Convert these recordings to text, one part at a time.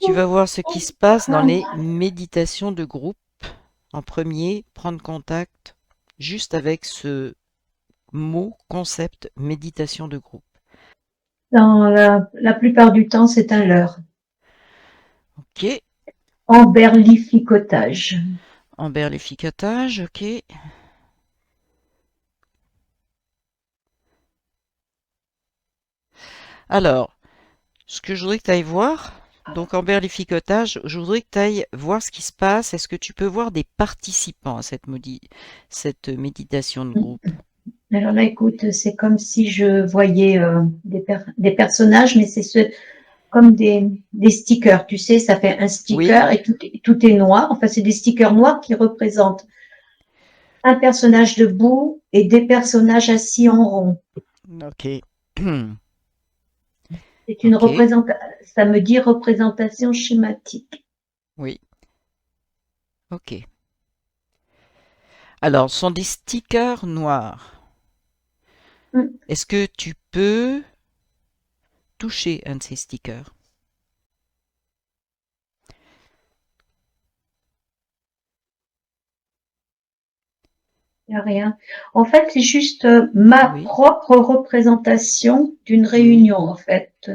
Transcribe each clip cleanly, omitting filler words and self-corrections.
Tu vas voir ce qui se passe dans les méditations de groupe. En premier, prendre contact juste avec ce mot, concept, méditation de groupe. Dans la plupart du temps, c'est un leurre. Ok. Emberlificotage. Emberlificotage, ok. Alors, ce que je voudrais que tu ailles voir, donc emberlificotage, je voudrais que tu ailles voir ce qui se passe. Est-ce que tu peux voir des participants à cette méditation de groupe? Alors là, écoute, c'est comme si je voyais des personnages, mais comme des stickers. Tu sais, ça fait un Oui, sticker et tout est noir. Enfin, c'est des stickers noirs qui représentent un personnage debout et des personnages assis en rond. ok. C'est une Ok, représentation, ça me dit représentation schématique. oui, ok. Alors, ce sont des stickers noirs. Hmm. Est-ce que tu peux toucher un de ces stickers? Il n'y a rien. En fait, c'est juste ma Oui, propre représentation d'une oui, réunion, en fait.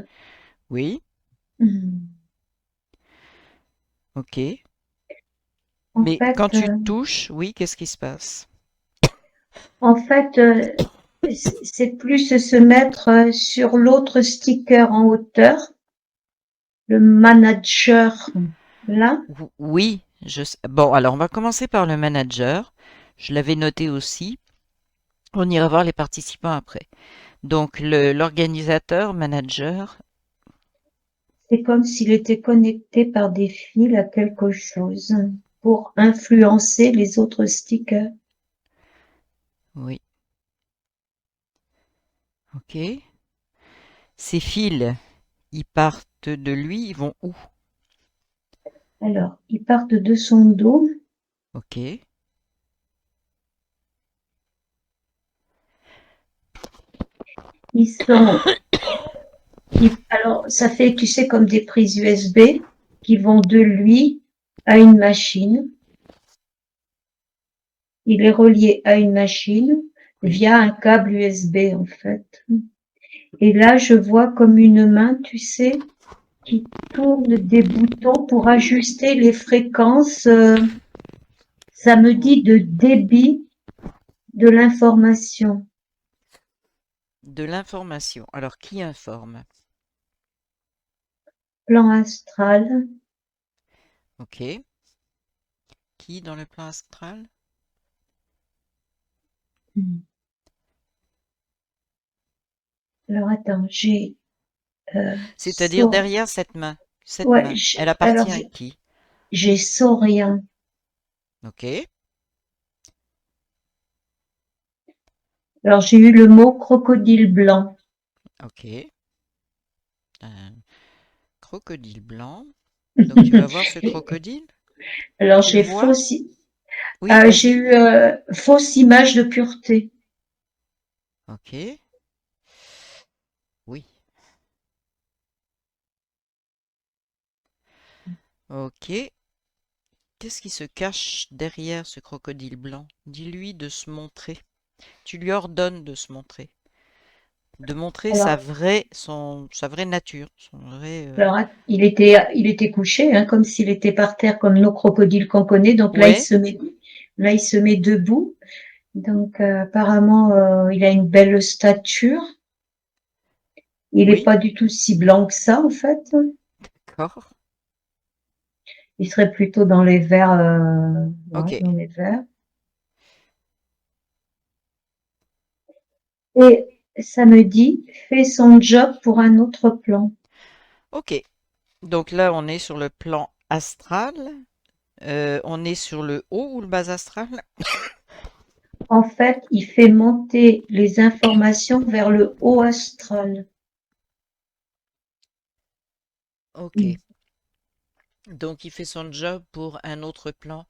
oui, Hmm. ok. En Mais fait, quand tu touches, oui, qu'est-ce qui se passe? en fait, c'est plus se mettre sur l'autre sticker en hauteur, le manager là. Oui, bon, alors on va commencer par le manager. Je l'avais noté aussi. On ira voir les participants après. Donc, l'organisateur, manager, C'est comme s'il était connecté par des fils à quelque chose pour influencer les autres stickers. oui, ok. Ces fils, ils partent de lui, ils vont où? Alors, ils partent de son dos. Ok, Ils sont, alors, ça fait, tu sais, comme des prises USB qui vont de lui à une machine. Il est relié à une machine oui. via un câble USB, en fait. Et là, je vois comme une main, tu sais, qui tourne des boutons pour ajuster les fréquences. Ça me dit de débit de l'information. De l'information. Alors, qui informe? Plan astral. Ok. Qui dans le plan astral? Alors attends, j'ai C'est-à-dire so, derrière cette main. Cette ouais, main, elle alors appartient à qui? j'ai saurien. Ok, Alors j'ai eu le mot crocodile blanc. ok. Un crocodile blanc. Donc, tu vas voir ce crocodile? Alors Tu le j'ai vois? fausse, Oui, j'ai vas-y. eu fausse image de pureté. Ok, oui. Ok. Qu'est-ce qui se cache derrière ce crocodile blanc? Dis-lui de se montrer. Tu lui ordonnes de se montrer. De montrer Alors, sa vraie nature. Son vrai, alors il était couché, hein, comme s'il était par terre, comme nos crocodiles qu'on connaît. Donc Ouais, là il se met debout. Donc apparemment il a une belle stature. Il n'est oui, pas du tout si blanc que ça en fait. d'accord. Il serait plutôt dans les verts, Ok, ouais, dans les verts. Et ça me dit, fait son job pour un autre plan. ok. Donc là, on est sur le plan astral. On est sur le haut ou le bas astral? En fait, il fait monter les informations vers le haut astral. Ok. Mm. Donc il fait son job pour un autre plan.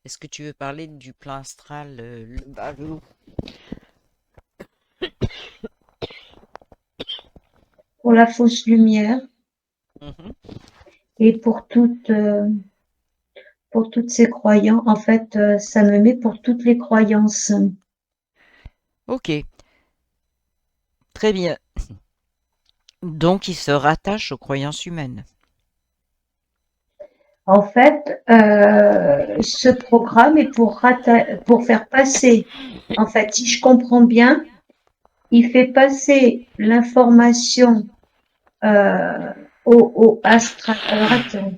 Est-ce que tu veux parler du plan astral, le bas, le haut? Pour la fausse lumière, Mhm. Et pour toutes ces croyances, en fait, ça me met pour toutes les croyances. Ok, très bien. Donc, il se rattache aux croyances humaines. En fait, ce programme est pour faire passer, en fait, si je comprends bien, il fait passer l'information euh, au astral. Alors attends,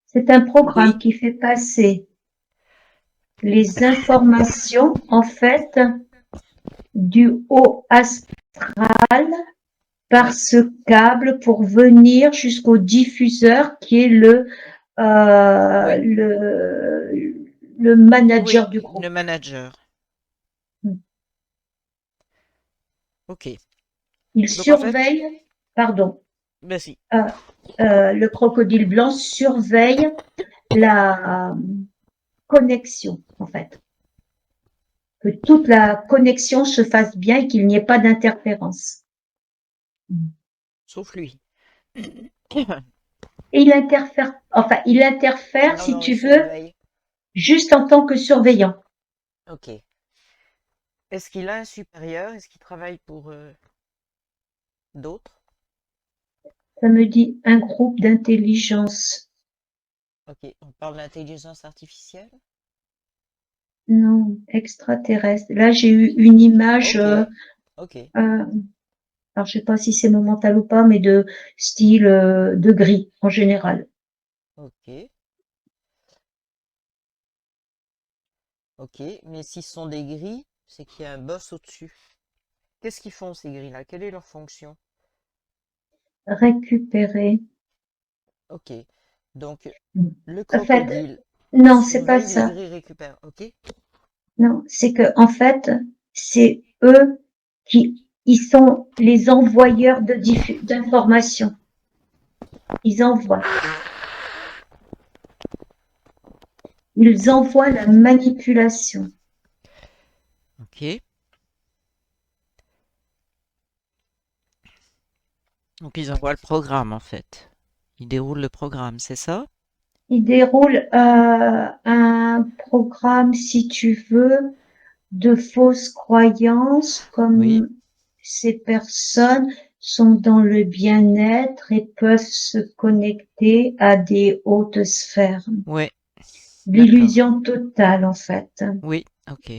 c'est un programme Oui, qui fait passer les informations, en fait, du haut astral par oui, ce câble pour venir jusqu'au diffuseur qui est euh, oui, le, le manager oui, du le groupe. manager. Ok. Il Donc, en fait, surveille, pardon, ben si. euh, le crocodile blanc surveille la connexion, en fait. Que toute la connexion se fasse bien et qu'il n'y ait pas d'interférence. Sauf lui. Et il interfère, Non, si non, il tu veux, surveille. juste en tant que surveillant. Ok. Est-ce qu'il a un supérieur? Est-ce qu'il travaille pour d'autres? Ça me dit un groupe d'intelligence. Ok. On parle d'intelligence artificielle? Non, extraterrestre. Là, j'ai eu une image, Ok. Ok. alors je sais pas si c'est mon mental ou pas, mais de style de gris en général. Ok. Ok. Mais s'ils sont des gris, c'est qu'il y a un boss au-dessus. Qu'est-ce qu'ils font ces gris-là? Quelle est leur fonction? Récupérer. Ok. Donc, le En fait, crocodile non, c'est pas surveille, les ça. gris récupèrent. Ok? Non, c'est que en fait, c'est eux ils sont les envoyeurs d'informations. Ils envoient. Ils envoient la manipulation. Ok. Donc, ils envoient le programme, en fait. Ils déroulent le programme, c'est ça? Ils déroulent un programme, si tu veux, de fausses croyances, Oui. comme ces personnes sont dans le bien-être et peuvent se connecter à des hautes sphères. Ouais. D'accord. L'illusion totale, en fait. Oui. Ok.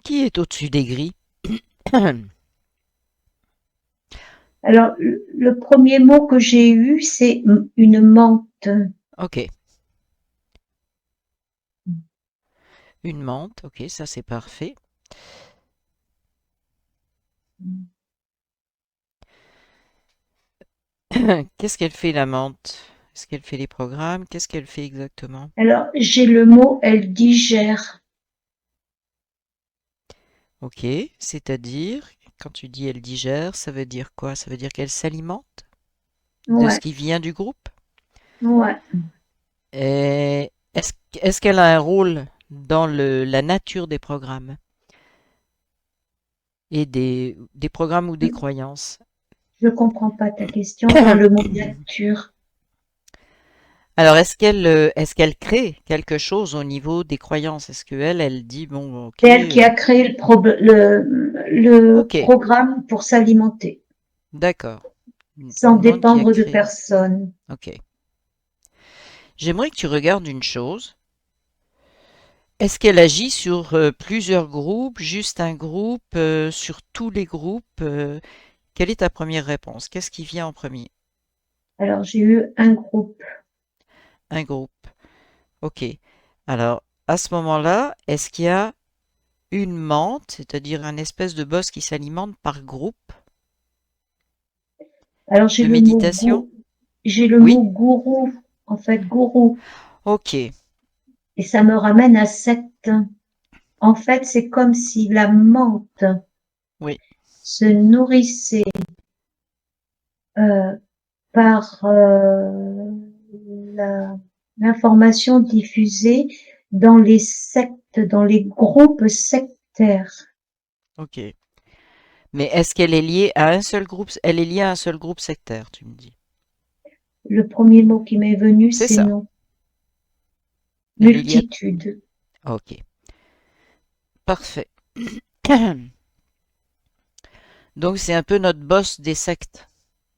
Qui est au-dessus des gris? Alors, le premier mot que j'ai eu, c'est une menthe. Ok. Une menthe. Ok, ça c'est parfait. Qu'est-ce qu'elle fait la menthe? Est-ce qu'elle fait les programmes? Qu'est-ce qu'elle fait exactement? Alors, j'ai le mot, elle digère. Ok, c'est-à-dire, quand tu dis elle digère, ça veut dire quoi? Ça veut dire qu'elle s'alimente de ce Ouais, qui vient du groupe? ouais. Et est-ce qu'elle a un rôle dans la nature des programmes et des programmes ou des croyances? Je comprends pas ta question dans le mot nature. Alors, est-ce qu'elle crée quelque chose au niveau des croyances? Est-ce qu'elle, elle dit, bon, ok, C'est elle qui a créé le ok, programme pour s'alimenter, d'accord. sans Une menthe qui a dépendre de créé. personne. Ok. J'aimerais que tu regardes une chose. Est-ce qu'elle agit sur plusieurs groupes, juste un groupe, sur tous les groupes? Quelle est ta première réponse? Qu'est-ce qui vient en premier? Alors, j'ai eu un groupe. Un groupe. Ok. Alors, à ce moment-là, est-ce qu'il y a une menthe, c'est-à-dire un espèce de boss qui s'alimente par groupe Alors, de méditation? j'ai le Oui? mot gourou, en fait, gourou. Ok. Et ça me ramène à secte. En fait, c'est comme si la menthe Oui. se nourrissait euh, par la- l'information diffusée dans les sectes, dans les groupes sectaires. Ok. Mais est-ce qu'elle est liée à un seul groupe? Elle est liée à un seul groupe sectaire, tu me dis. Le premier mot qui m'est venu, C'est c'est ça. non. Mais il y a... Multitude. Ok, parfait. Donc c'est un peu notre boss des sectes,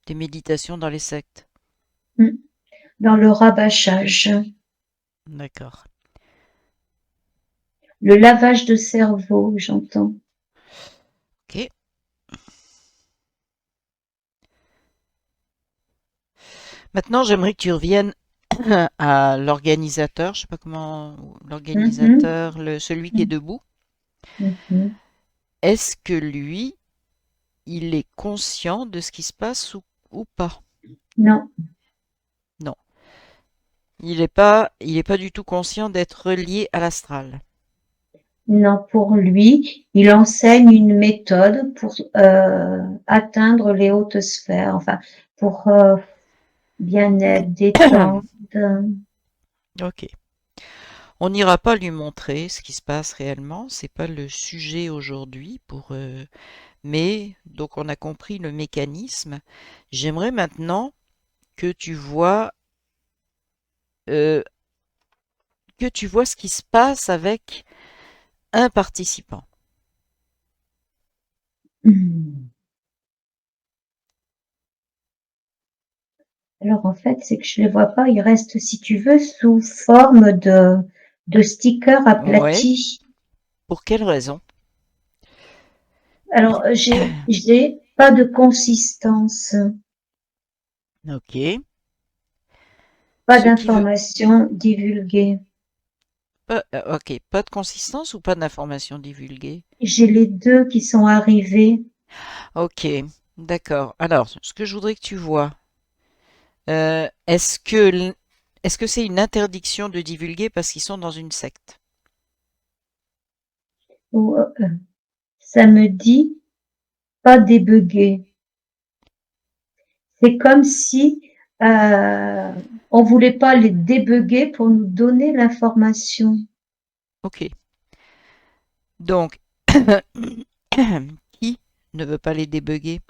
des méditations dans les sectes. Hmm. Dans le rabâchage. D'accord. Le lavage de cerveau, j'entends. Ok. Maintenant, j'aimerais que tu reviennes à l'organisateur, je sais pas comment, Mhm, l'organisateur, celui qui est mhm, debout. mhm. Est-ce que lui, il est conscient de ce qui se passe ou pas? Non, Non. Il est pas du tout conscient d'être relié à l'astral. non, pour lui, il enseigne une méthode pour atteindre les hautes sphères, enfin, pour bien-être, détente. Ok. On n'ira pas lui montrer ce qui se passe réellement, c'est pas le sujet aujourd'hui mais donc on a compris le mécanisme. J'aimerais maintenant que tu vois euh, ce qui se passe avec un participant. Hmm. Alors en fait, c'est que je les vois pas, ils restent, si tu veux, sous forme de stickers Ouais. aplatis. Pour quelle raison? Alors j'ai pas de consistance, Ok. pas Ce qui veut d'informations divulguées. pas, ok, pas de consistance ou pas d'informations divulguées? J'ai les deux qui sont arrivés. Ok, d'accord. Alors, ce que je voudrais que tu vois, est-ce que c'est une interdiction de divulguer parce qu'ils sont dans une secte? Où, ça me dit pas débugger. C'est comme si on voulait pas les débugger pour nous donner l'information. Ok. Donc, qui ne veut pas les débugger?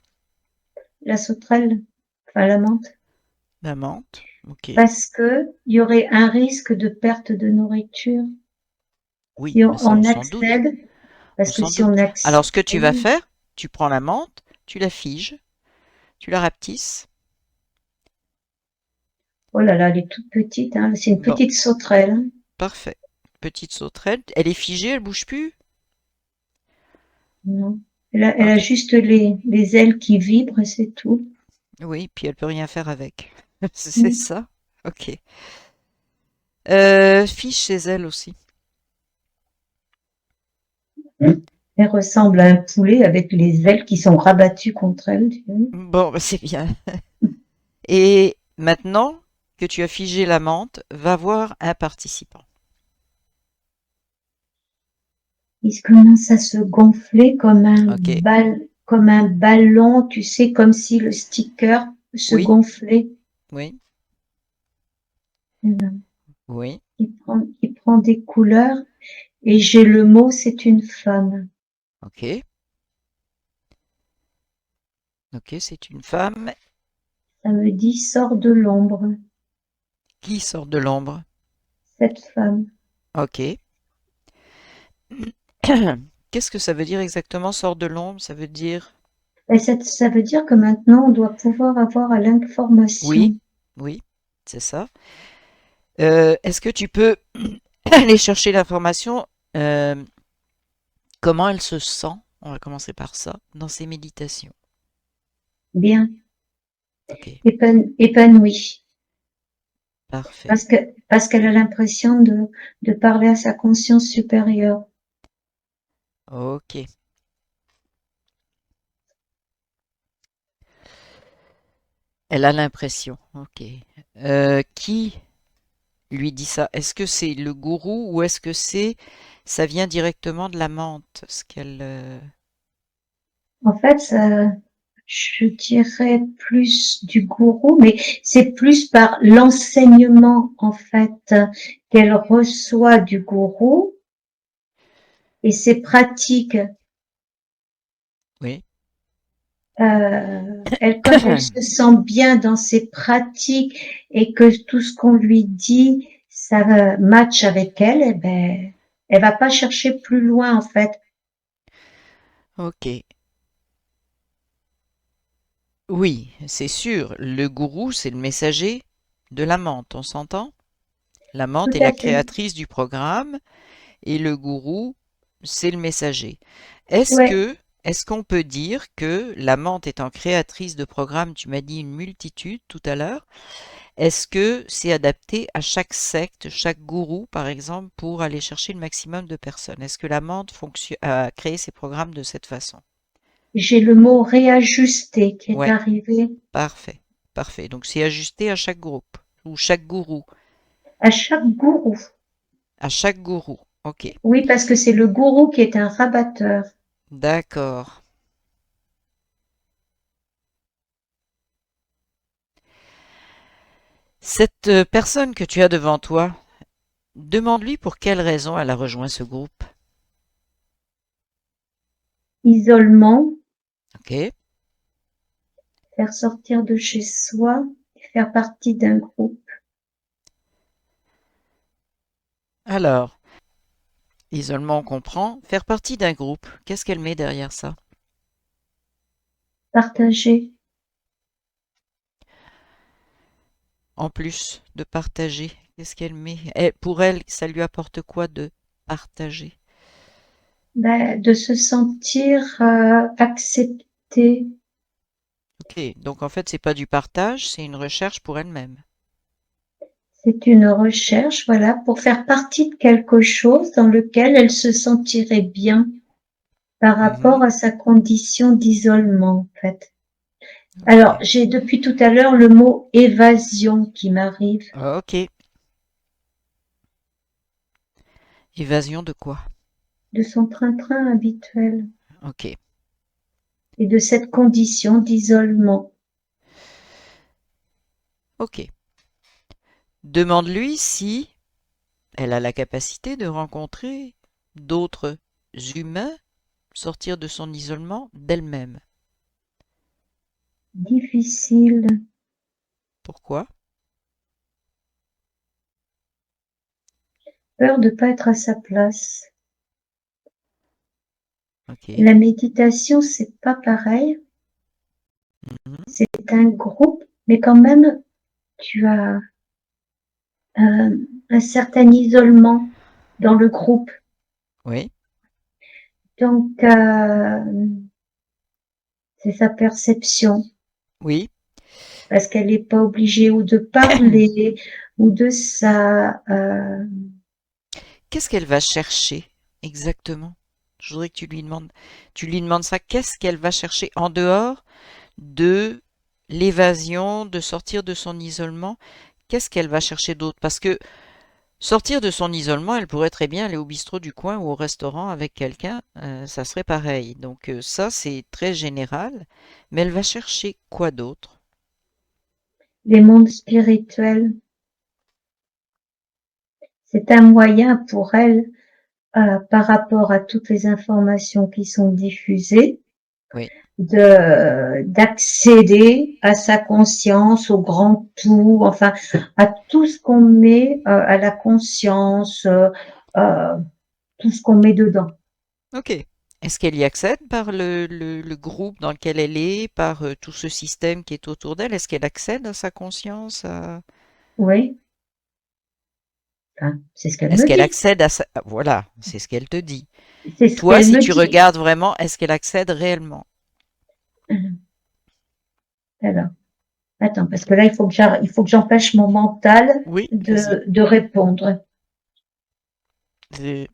La sauterelle, enfin la menthe, La menthe. Ok. parce que il y aurait un risque de perte de nourriture Oui, si mais ça, on accède, on parce que s'en si on doute. accède, Alors, ce que tu vas faire, tu prends la menthe, tu la figes, tu la rapetisses. oh là là, elle est toute petite, hein, c'est une Bon, petite sauterelle, hein. parfait. Petite sauterelle. Elle est figée, elle bouge plus? Non. Elle a Ok. juste les ailes qui vibrent, c'est tout. Oui, puis elle peut rien faire avec. C'est Mm. ça? Ok. Fiche chez elle aussi. Elle ressemble à un poulet avec les ailes qui sont rabattues contre elle. Tu vois. Bon, bah, c'est bien. Et maintenant que tu as figé la menthe, va voir un participant. Il commence à se gonfler Ok. comme un ballon, tu sais, comme si le sticker se Oui, gonflait. oui, Voilà. oui. Il prend des couleurs et j'ai le mot, c'est une femme. Ok. Ok, c'est une femme Ça me dit, sort de l'ombre, qui sort de l'ombre. cette femme. Ok. Qu'est-ce que ça veut dire exactement, sort de l'ombre? Ça veut dire... Et ça veut dire que maintenant, on doit pouvoir avoir à Oui, l'information. oui, c'est ça. Est-ce que tu peux aller chercher l'information? euh, Comment elle se sent? On va commencer par ça, dans ses méditations. Bien, Ok, épanouie. parfait. Parce qu'elle a l'impression de parler à sa conscience supérieure. Ok. Elle a l'impression. Ok. Qui lui dit ça? Est-ce que c'est le gourou ou est-ce que ça vient directement de la menthe, ce qu'elle En fait, ça, je dirais plus du gourou, mais c'est plus par l'enseignement, en fait, qu'elle reçoit du gourou et ses pratiques. oui, Comme elle se sent bien dans ses pratiques et que tout ce qu'on lui dit, ça match avec elle, eh ben, elle va pas chercher plus loin en fait. Ok. Oui, c'est sûr. Le gourou, c'est le messager de la menthe, on s'entend? La Tout menthe est à la fait. créatrice du programme et le gourou, c'est le messager. Est-ce Ouais, que, est-ce qu'on peut dire que la menthe étant créatrice de programme, tu m'as dit une multitude tout à l'heure, est-ce que c'est adapté à chaque secte, chaque gourou, par exemple, pour aller chercher le maximum de personnes? Est-ce que la menthe a créé ses programmes de cette façon? j'ai le mot réajuster qui est Ouais, arrivé parfait, parfait. Donc c'est ajusté à chaque groupe ou chaque gourou, à chaque gourou. à chaque gourou. Ok, Oui, parce que c'est le gourou qui est un rabatteur. d'accord. Cette personne que tu as devant toi, demande-lui pour quelle raison elle a rejoint ce groupe. Isolement, Ok. faire sortir de chez soi, faire partie d'un groupe, Alors, isolement, on comprend. Faire partie d'un groupe, qu'est-ce qu'elle met derrière ça? partager. En plus de partager, qu'est-ce qu'elle met? Et pour elle, ça lui apporte quoi de partager? Ben, de se sentir accepté. Ok, donc en fait, c'est pas du partage, c'est une recherche pour elle-même. C'est une recherche, voilà, pour faire partie de quelque chose dans lequel elle se sentirait bien par rapport Mhm. à sa condition d'isolement, en fait. Alors, Ok. j'ai depuis tout à l'heure le mot évasion qui m'arrive, Ok. Évasion de quoi? de son train-train habituel Ok. et de cette condition d'isolement. Ok. Demande-lui si elle a la capacité de rencontrer d'autres humains, sortir de son isolement d'elle-même. Difficile, Pourquoi? peur de pas être à sa place. Ok. La méditation, c'est pas pareil. Mhm. C'est un groupe, mais quand même, tu as un certain isolement dans le groupe. Oui. Donc, c'est sa perception, Oui. parce qu'elle n'est pas obligée ou de parler ou de ça. Qu'est-ce qu'elle va chercher exactement? Je voudrais que tu lui demandes ça. Qu'est-ce qu'elle va chercher en dehors de l'évasion, de sortir de son isolement? Qu'est-ce qu'elle va chercher d'autre? Parce que sortir de son isolement, elle pourrait très bien aller au bistrot du coin ou au restaurant avec quelqu'un, ça serait pareil. Donc ça, c'est très général. Mais elle va chercher quoi d'autre? Les mondes spirituels, c'est un moyen pour elle, par rapport à toutes les informations qui sont diffusées, Oui. d'accéder à sa conscience, au grand tout, enfin à tout ce qu'on met à la conscience, euh, tout ce qu'on met dedans. Ok. Est-ce qu'elle y accède par le groupe dans lequel elle est, par tout ce système qui est autour d'elle? Est-ce qu'elle accède à sa conscience? Oui, enfin, c'est ce qu'elle Est-ce me qu'elle dit. accède à sa... Voilà, c'est ce qu'elle te dit. C'est ce Toi, qu'elle si me tu dit. regardes vraiment, est-ce qu'elle accède réellement? Alors, attends, parce que là, il faut que j'empêche mon mental Oui, vas-y. de répondre. C'est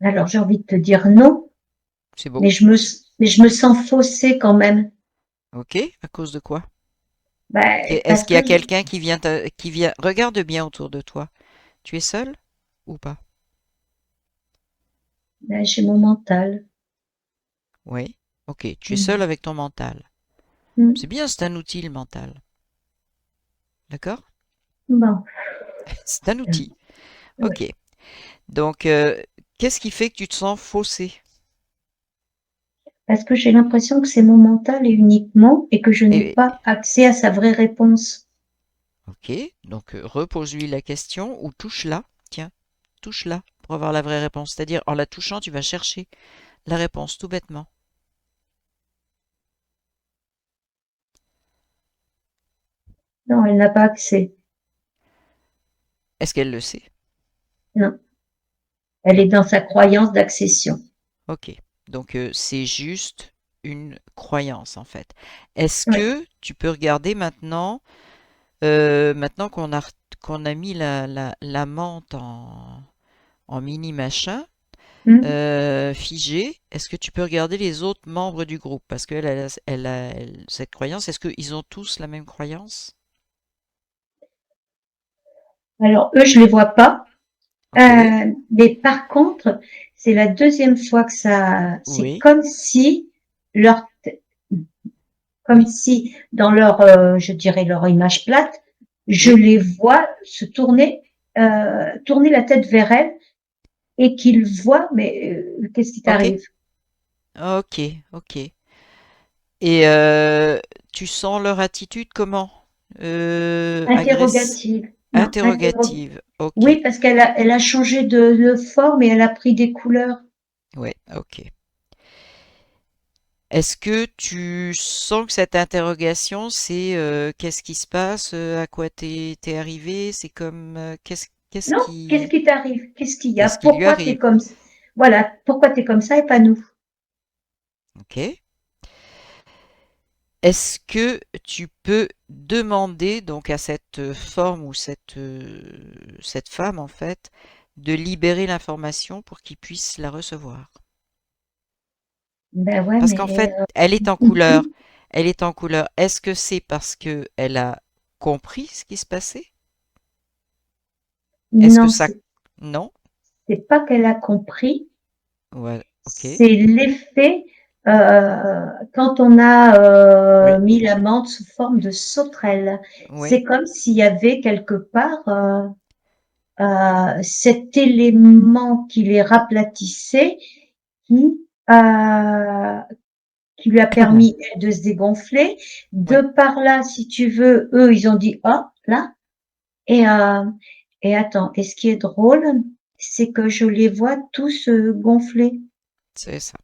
Alors, j'ai envie de te dire non, c'est mais beau. mais je me sens faussée quand même. Ok, à cause de quoi? Ben, Est-ce parce qu'il y que a quelqu'un qui vient... Regarde bien autour de toi. Tu es seul ou pas? ben, j'ai mon mental. Oui. Ok, tu es seul Mm. avec ton mental. Mm. C'est bien, c'est un outil, le mental. D'accord? Bon, C'est un outil. ouais. Ok. Donc, qu'est-ce qui fait que tu te sens faussé? Parce que j'ai l'impression que c'est mon mental et uniquement et que je n'ai Et, pas accès à sa vraie réponse. ok, donc repose-lui la question ou touche-la. Tiens, touche-la pour avoir la vraie réponse. C'est-à-dire, en la touchant, tu vas chercher la réponse tout bêtement. Non, elle n'a pas accès. Est-ce qu'elle le sait? Non. Elle Non. est dans sa croyance d'accession. Ok. Donc c'est juste une croyance en fait. Est-ce Oui. que tu peux regarder maintenant, maintenant qu'on a mis la menthe en mini machin Hmm. figé, est-ce que tu peux regarder les autres membres du groupe? Parce qu'elle cette croyance, est-ce qu'ils ont tous la même croyance? Alors, eux, je les vois pas. Ok. Mais par contre, c'est la deuxième fois que ça, c'est Oui. leur, comme Oui. si dans leur, je dirais leur image plate, je Oui. les vois se tourner la tête vers elles et qu'ils voient, mais qu'est-ce qui Ok. t'arrive? Ok. Ok. Et tu sens leur attitude comment? Agressive, Interrogative. Non, interrogative. Ok. oui, parce elle a changé de forme et elle a pris des couleurs. Ouais, ok. Est-ce que tu sens que cette interrogation, c'est qu'est-ce qui se passe, à quoi t'es arrivé, c'est comme qu'est-ce Non, qu'est-ce qui qui t'arrive? Qu'est-ce qu'il y a? qu'est-ce qui lui Pourquoi t'es arrive? comme, voilà, pourquoi t'es comme ça et pas nous? Ok. Est-ce que tu peux demander donc à cette forme ou cette femme en fait de libérer l'information pour qu'il puisse la recevoir? Ben ouais, Parce qu'en mais fait, elle est en couleur. Elle est en couleur. Est-ce que c'est parce que elle a compris ce qui se passait? Est-ce que non, ça... Non? c'est pas qu'elle a compris, Ouais, ok. c'est l'effet quand on a Oui, mis la menthe sous forme de sauterelle. oui. C'est comme s'il y avait quelque part cet élément qui les raplatissait, qui, euh, qui lui a permis elle, de se dégonfler. De Oui, par là, si tu veux, eux, ils ont dit, oh, là, et, euh, et attends, et ce qui est drôle, c'est que je les vois tous gonfler. c'est ça.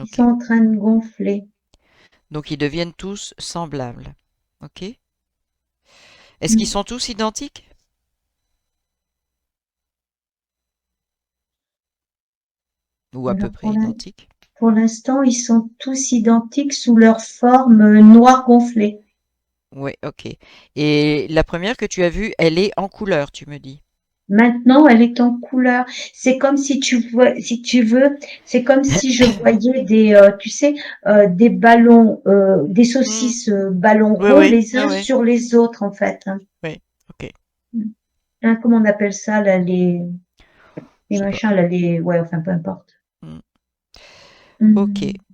Ils Ok. sont en train de gonfler. Donc ils deviennent tous semblables. Ok. Est-ce qu'ils Mm. sont tous identiques? Ou à peu Alors près identiques? pour l'instant, ils sont tous identiques sous leur forme noire gonflée. Oui, ok. Et la première que tu as vue, elle est en couleur, tu me dis. Maintenant, elle est en couleur. C'est comme si tu vois, si tu veux, c'est comme si je voyais des, tu sais, des ballons, des Hmm. saucisses ballons Oui, ronds oui, les oui, uns oui. sur les autres, en fait. Hein. Oui, ok. Hein, comment on appelle ça, là, Je les sais pas. machins, là, les, ouais, enfin, peu importe. Hmm. Ok. Hum.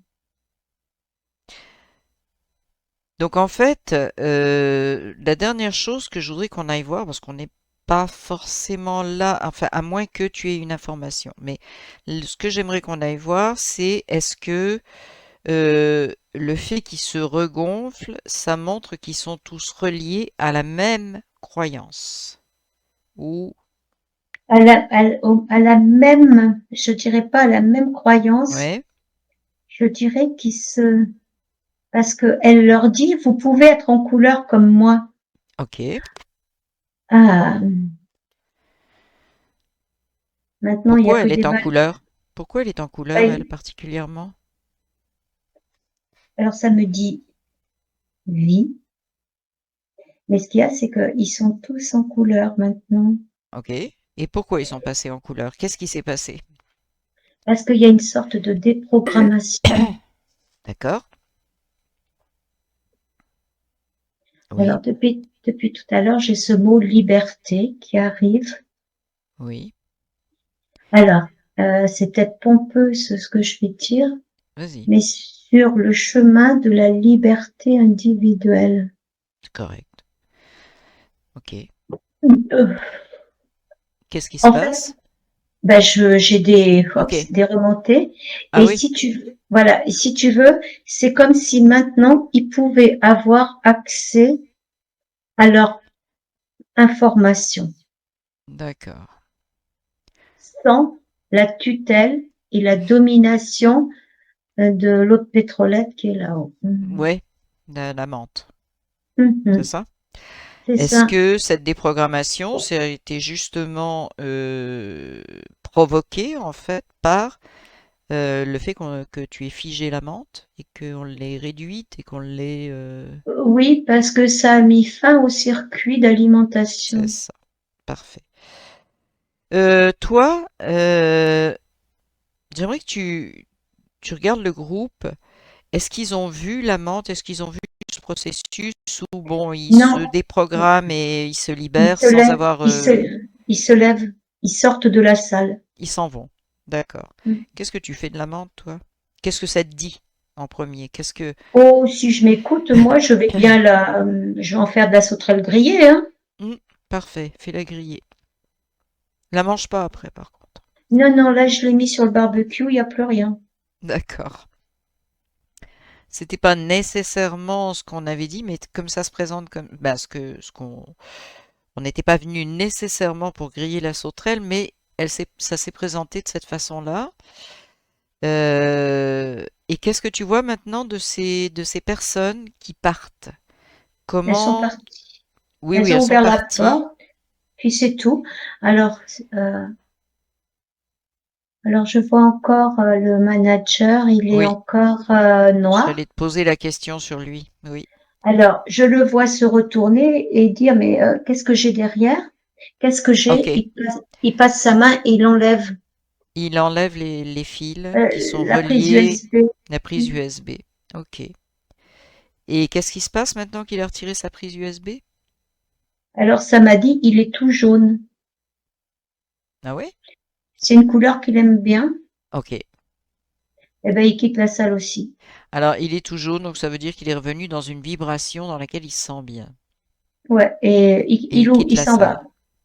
Donc en fait, la dernière chose que je voudrais qu'on aille voir, parce qu'on n'est pas forcément là, enfin à moins que tu aies une information, mais ce que j'aimerais qu'on aille voir, c'est est-ce que le fait qu'ils se regonflent, ça montre qu'ils sont tous reliés à la même croyance. Ou, À la même, je dirais pas à la même croyance, ouais, je dirais qu'ils se, parce que elle leur dit, vous pouvez être en couleur comme moi. ok. Ah, maintenant, il n'y a Pourquoi que elle des est en balles. couleur? Pourquoi elle est en couleur, elle, particulièrement? Alors, ça me dit vie. Mais ce qu'il y a, c'est qu'ils sont tous en couleur maintenant. Ok. Et pourquoi ils sont passés en couleur? Qu'est-ce qui s'est passé? Parce qu'il y a une sorte de déprogrammation. D'accord? Alors, Oui, depuis tout à l'heure, j'ai ce mot liberté qui arrive. oui. Alors, c'est peut-être pompeux ce que je vais dire, Vas-y. mais sur le chemin de la liberté individuelle. C'est correct. Ok. Euh, Qu'est-ce qui se En fait, passe? ben j'ai des, Ok. des remontées. Ah Et oui. si tu veux, Voilà, et si tu veux, c'est comme si maintenant ils pouvaient avoir accès à leur information D'accord. sans la tutelle et la domination de l'autre pétrolette qui est là-haut. Ouais, la menthe, c'est Mhm. ça? C'est Est-ce ça. que cette déprogrammation, ça a été justement provoquée en fait par le fait que tu aies figé la menthe et qu'on l'ait réduite et qu'on l'ait... Oui, parce que ça a mis fin au circuit c'est d'alimentation. ça, parfait. Toi, j'aimerais que tu regardes le groupe. Est-ce qu'ils ont vu la menthe? Est-ce qu'ils ont vu ce processus où bon, ils se Non, déprogramment et ils se ils libèrent se sans lèvent, avoir... ils se lèvent, ils sortent de la salle. ils s'en vont. D'accord. Qu'est-ce que tu fais de la menthe, toi? Qu'est-ce que ça te dit en premier? Qu'est-ce que... Oh, si je m'écoute, moi, je vais en faire de la sauterelle grillée, hein. Hmm, parfait, fais-la griller. La mange pas après, par contre. Non, non, là, je l'ai mis sur le barbecue, il n'y a plus rien. D'accord. C'était pas nécessairement ce qu'on avait dit, mais comme ça se présente comme... Ben, ce qu'on... On n'était pas venu nécessairement pour griller la sauterelle, mais ça s'est présenté de cette façon-là. Et qu'est-ce que tu vois maintenant de ces personnes qui partent? Elles sont Comment... parties. Oui, oui, Elles elles ont sont ouvert la parties. porte, puis c'est tout. Alors, euh, alors je vois encore le manager, il est Oui, encore j'allais noir. te poser la question sur lui. Oui. Alors, je le vois se retourner et dire, mais qu'est-ce que j'ai derrière? Qu'est-ce que j'ai? Ok. Il passe sa main et il enlève Il enlève les fils qui sont la prise reliés USB. à la prise USB. Ok. Et qu'est-ce qui se passe maintenant qu'il a retiré sa prise USB? Alors, ça m'a dit, il est tout jaune. Ah ouais? C'est une couleur qu'il aime bien. Ok. Eh ben, il quitte la salle aussi. Alors, il est tout jaune, donc ça veut dire qu'il est revenu dans une vibration dans laquelle il se sent bien. Ouais, et Et il quitte il la s'en salle. va.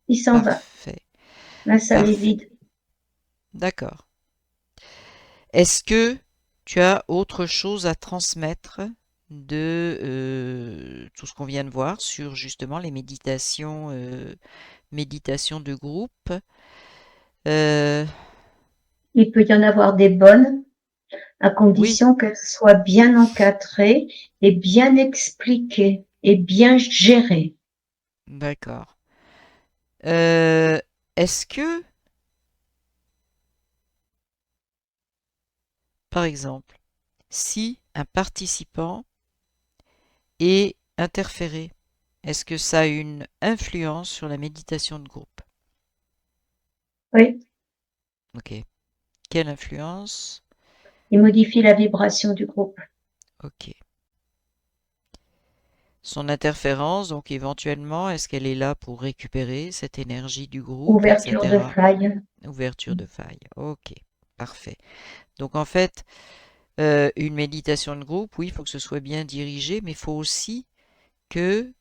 Il s'en va. Parfait. La salle est Parfait. vide. D'accord. Est-ce que tu as autre chose à transmettre de tout ce qu'on vient de voir sur justement les méditations de groupe? Euh, Il peut y en avoir des bonnes, à oui, condition qu'elles soient bien encadrées et bien expliquées et bien gérées. d'accord. Euh, est-ce que, par exemple, si un participant est interféré, est-ce que ça a une influence sur la méditation de groupe? Oui, Ok. Quelle influence? il modifie la vibration du groupe. Ok. Son interférence, donc éventuellement, est-ce qu'elle est là pour récupérer cette énergie du groupe, Ouverture de etc. faille. Ouverture de faille. Ok, parfait. Donc en fait, une méditation de groupe, oui, il faut que ce soit bien dirigé, mais il faut aussi que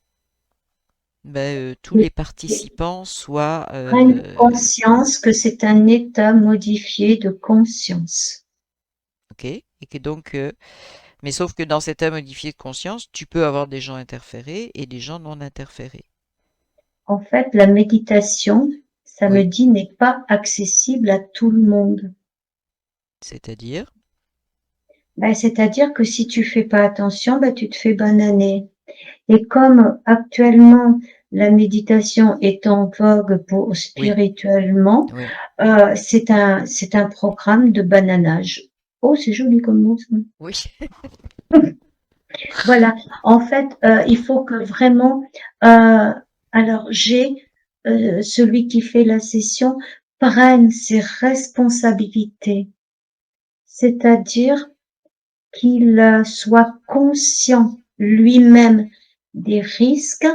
tous Et les participants soient... prennent conscience que c'est un état modifié de conscience. ok, et que donc... mais sauf que dans cet état modifié de conscience, tu peux avoir des gens interférés et des gens non interférés. En fait, la méditation, ça me Oui, dit, n'est pas accessible à tout le monde. c'est-à-dire... Ben, c'est-à-dire que si tu fais pas attention, ben, tu te fais bananer. Et comme actuellement la méditation est en vogue pour Oui, spirituellement, oui, c'est un programme de bananage. Oh, c'est joli comme mot, ça. oui. Voilà. En fait, il faut que vraiment. euh, alors, celui qui fait la session prenne ses responsabilités, c'est-à-dire qu'il soit conscient lui-même des risques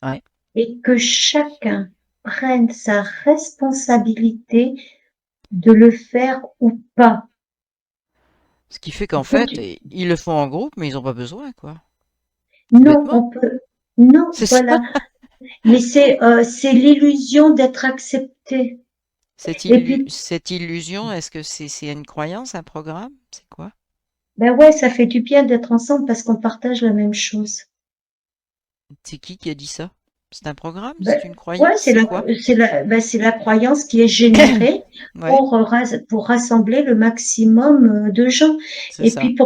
Ouais. et que chacun prenne sa responsabilité de le faire ou pas. Ce qui fait qu'en Que fait, tu- ils le font en groupe, mais ils n'ont pas besoin, quoi. Tout Non, bêtement. on peut. Non, C'est ça. voilà. Mais c'est l'illusion d'être accepté. Et puis, Cette illusion, est-ce que c'est une croyance, un programme? C'est quoi? ben ouais, ça fait du bien d'être ensemble parce qu'on partage la même chose. C'est qui a dit ça? C'est un programme? Ben, C'est une ouais, croyance? C'est quoi? c'est la croyance qui est générée Ouais, pour rassembler le maximum de gens. c'est Et ça. puis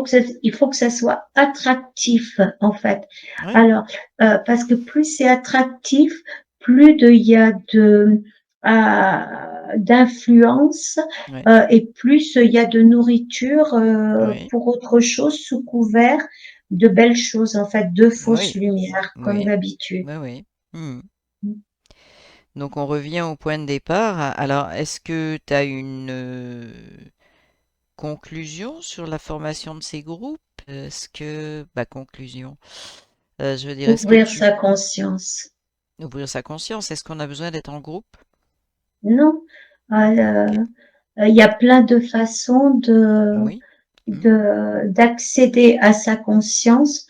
il faut que ça soit attractif, en fait. Ouais, Alors, parce que plus c'est attractif, plus il y a d'influence, ouais, et plus il y a de nourriture ouais, pour autre chose sous couvert de belles choses, en fait, de fausses ouais, lumières, comme ouais, d'habitude. ouais, ouais. Hmm. Donc on revient au point de départ. Alors, est-ce que tu as une conclusion sur la formation de ces groupes? Est-ce que, bah, conclusion. Je veux dire, est-ce que Ouvrir tu sa conscience. ouvrir sa conscience? Est-ce qu'on a besoin d'être en groupe? Non, Ok. il y a plein de façons Oui. Hmm, d'accéder à sa conscience.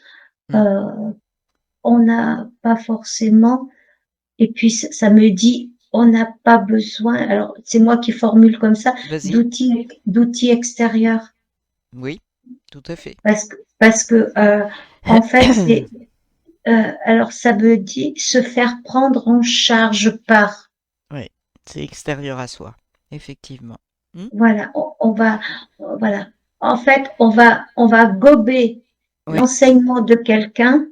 hmm. Euh, on n'a pas forcément, et puis ça me dit, on n'a pas besoin, alors c'est moi qui formule comme ça, Vas-y. d'outils extérieurs. Oui, tout à fait. Parce que en fait, alors ça me dit se faire prendre en charge par. Oui, c'est extérieur à soi, effectivement. Hmm. Voilà, voilà. En fait, on va gober Oui. l'enseignement de quelqu'un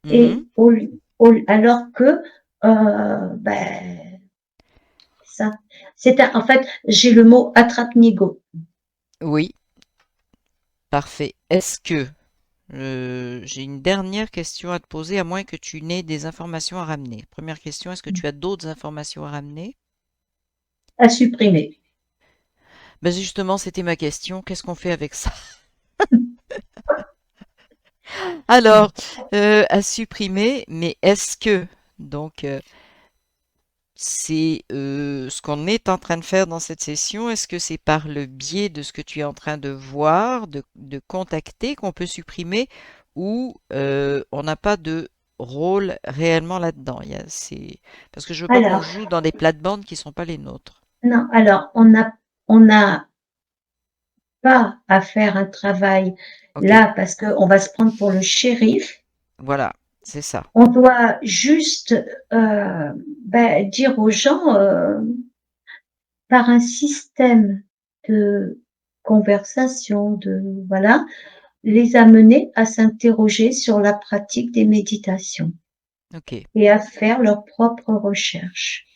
Mhm. alors que, ben, ça, en fait, j'ai le mot attrape-nigo. Oui, parfait. Est-ce que j'ai une dernière question à te poser, à moins que tu n'aies des informations à ramener. Première question, est-ce que tu as d'autres informations à ramener? À supprimer. Ben justement, c'était ma question. Qu'est-ce qu'on fait avec ça? Alors, à supprimer, mais est-ce que, donc, c'est ce qu'on est en train de faire dans cette session, est-ce que c'est par le biais de ce que tu es en train de voir, de contacter qu'on peut supprimer, ou on n'a pas de rôle réellement là-dedans? Parce que je veux pas qu'on Alors, joue dans des plates-bandes qui sont pas les nôtres. non, alors, on n'a pas à faire un travail Ok, là parce qu'on va se prendre pour le shérif. voilà, c'est ça. On doit juste dire aux gens, par un système de conversation, voilà, les amener à s'interroger sur la pratique des méditations Ok, et à faire leurs propres recherches.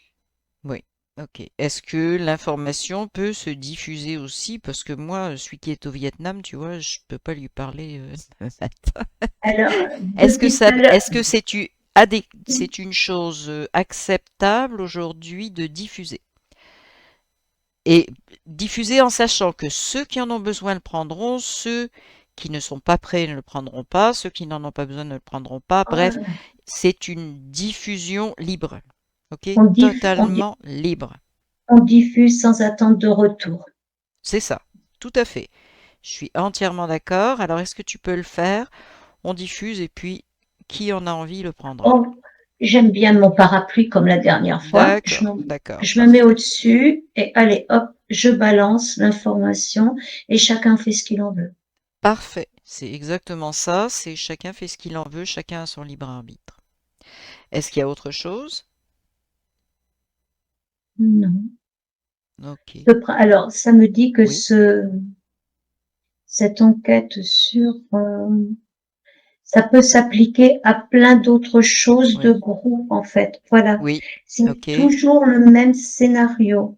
oui. Ok. Est-ce que l'information peut se diffuser aussi? Parce que moi, celui qui est au Vietnam, tu vois, je peux pas lui parler ce matin. Alors, depuis tout à l'heure, Est-ce que c'est une chose acceptable aujourd'hui de diffuser? Et diffuser en sachant que ceux qui en ont besoin le prendront, ceux qui ne sont pas prêts ne le prendront pas, ceux qui n'en ont pas besoin ne le prendront pas. Bref, c'est une diffusion libre. Ok? on, diff- on, di- Totalement libre. on diffuse sans attente de retour. C'est ça. Tout à fait. Je suis entièrement d'accord. Alors, est-ce que tu peux le faire? On diffuse et puis qui en a envie le prendra. Oh, j'aime bien mon parapluie comme la dernière fois. D'accord, d'accord, Je me mets parfait. au-dessus et allez, hop, je balance l'information et chacun fait ce qu'il en veut. Parfait. C'est exactement ça. C'est chacun fait ce qu'il en veut, chacun a son libre arbitre. Est-ce qu'il y a autre chose? Non. Ok. Alors, ça me dit que Oui, cette enquête ça peut s'appliquer à plein d'autres choses de oui, groupe, en fait. Voilà. oui. C'est Ok. toujours le même scénario.